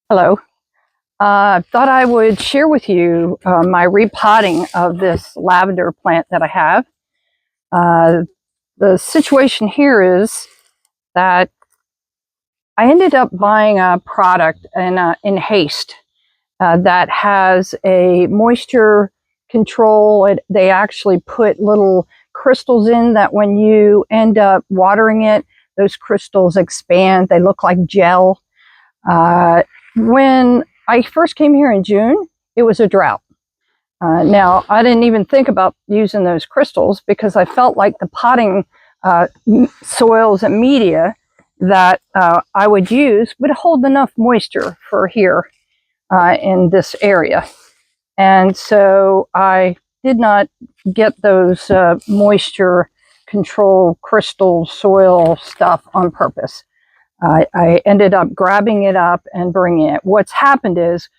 Hello. I thought I would share with you my repotting of this lavender plant that I have. Uh, the situation here is that I ended up buying a product in haste that has a moisture control. They actually put little crystals in that when you end up watering it, those crystals expand. They look like gel. When I first came here in June, it was a drought. Now, I didn't even think about using those crystals because I felt like the potting soils and media that I would use would hold enough moisture for here in this area. And so I did not get those moisture control crystal soil stuff on purpose. I ended up grabbing it up and bringing it. What's happened is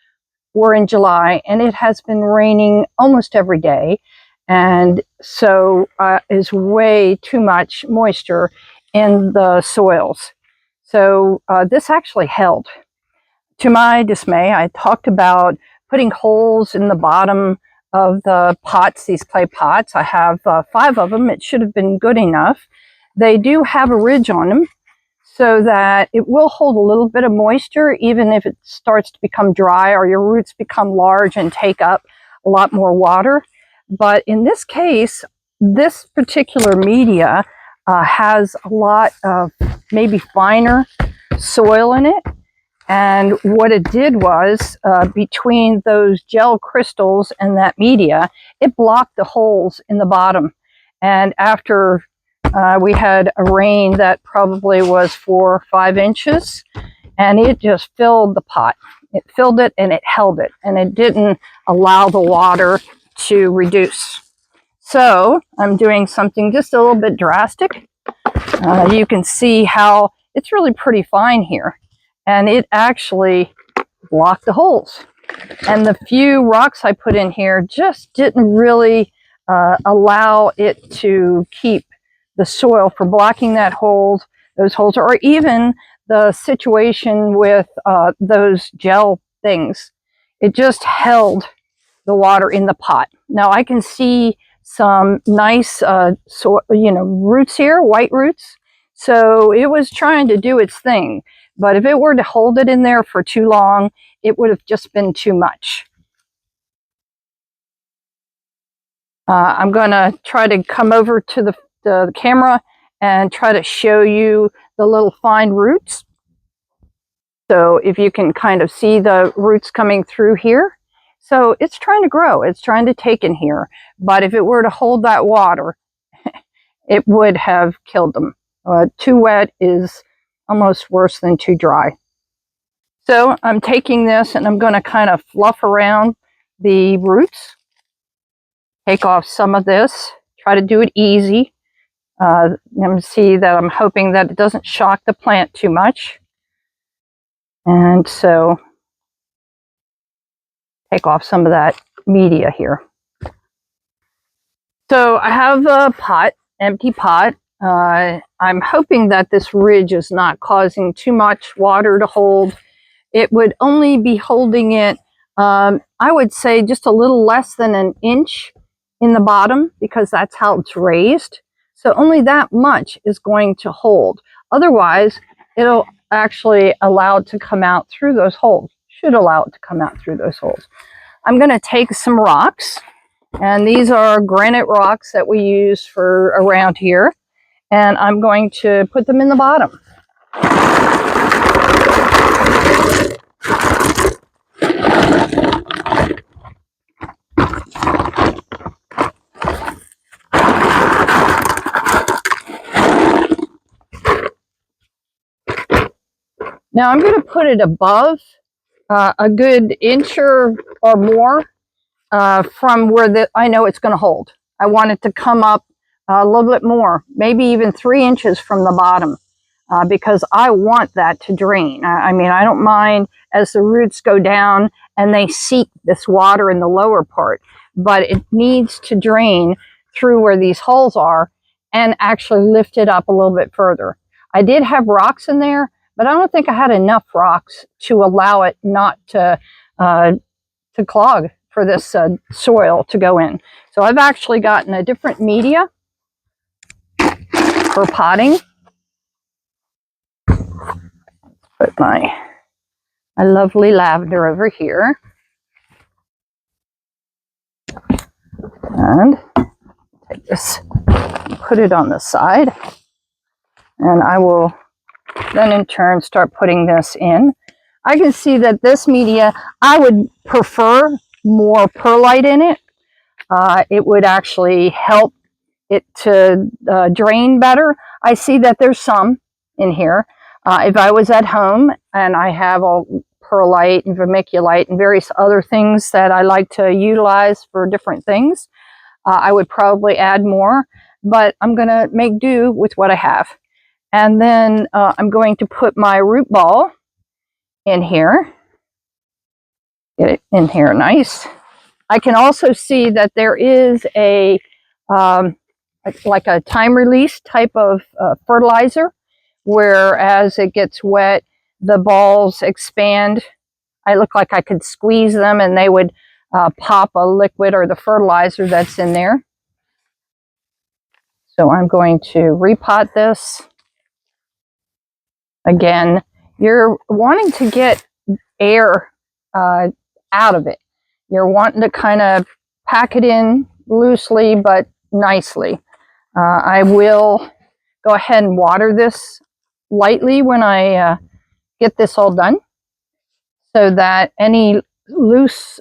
we're in July and it has been raining almost every day. And so is way too much moisture in the soils. So this actually held. To my dismay, I talked about putting holes in the bottom of the pots, these clay pots. I have 5 of them. It should have been good enough. They do have a ridge on them, so that it will hold a little bit of moisture even if it starts to become dry or your roots become large and take up a lot more water. But in this case, this particular media has a lot of maybe finer soil in it. And what it did was, between those gel crystals and that media, it blocked the holes in the bottom. And after we had a rain that probably was 4 or 5 inches, and it just filled the pot. It filled it and it held it, and it didn't allow the water to reduce. So I'm doing something just a little bit drastic. You can see how it's really pretty fine here, and it actually blocked the holes. And the few rocks I put in here just didn't really allow it to keep the soil for blocking those holes, or even the situation with those gel things. It just held the water in the pot. Now I can see some nice, roots here, white roots. So it was trying to do its thing. But if it were to hold it in there for too long, it would have just been too much. I'm going to try to come over to the camera and try to show you the little fine roots. So if you can kind of see the roots coming through here. So it's trying to grow, it's trying to take in here. But if it were to hold that water, it would have killed them. Too wet is almost worse than too dry. So I'm taking this and I'm going to kind of fluff around the roots. Take off some of this, try to do it easy. You see that I'm hoping that it doesn't shock the plant too much. And so take off some of that media here. So I have a pot, empty pot. I'm hoping that this ridge is not causing too much water to hold. It would only be holding it, I would say, just a little less than an inch in the bottom, because that's how it's raised. So only that much is going to hold. Otherwise, it'll actually allow it to come out through those holes. Should allow it to come out through those holes. I'm going to take some rocks, and these are granite rocks that we use for around here, and I'm going to put them in the bottom. Now I'm going to put it above a good inch or more from where I know it's going to hold. I want it to come up a little bit more, maybe even 3 inches from the bottom, because I want that to drain. I mean, I don't mind as the roots go down and they seek this water in the lower part, but it needs to drain through where these holes are and actually lift it up a little bit further. I did have rocks in there, but I don't think I had enough rocks to allow it not to clog for this soil to go in. So I've actually gotten a different media for potting. Put my lovely lavender over here. And take this, put it on the side. And I will then in turn start putting this in. I can see that this media, I would prefer more perlite in it. It would actually help it to drain better. I see that there's some in here. If I was at home and I have all perlite and vermiculite and various other things that I like to utilize for different things, I would probably add more, but I'm going to make do with what I have. And then I'm going to put my root ball in here. Get it in here nice. I can also see that there is a like a time release type of fertilizer, where as it gets wet, the balls expand. I look like I could squeeze them and they would pop a liquid or the fertilizer that's in there. So I'm going to repot this. Again, you're wanting to get air out of it. You're wanting to kind of pack it in loosely but nicely. I will go ahead and water this lightly when I get this all done, so that any loose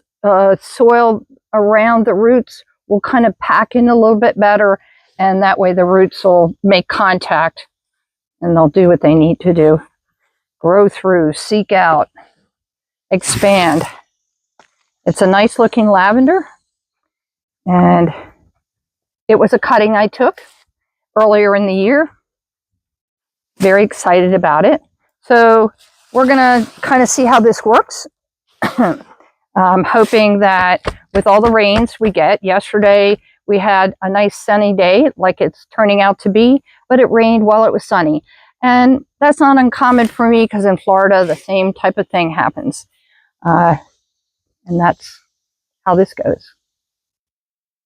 soil around the roots will kind of pack in a little bit better, and that way the roots will make contact and they'll do what they need to do. Grow through, seek out, expand. It's a nice looking lavender, and it was a cutting I took earlier in the year. Very excited about it. So we're going to kind of see how this works. I'm hoping that with all the rains we get, yesterday we had a nice sunny day like it's turning out to be, but it rained while it was sunny. And that's not uncommon for me because in Florida the same type of thing happens. And that's how this goes.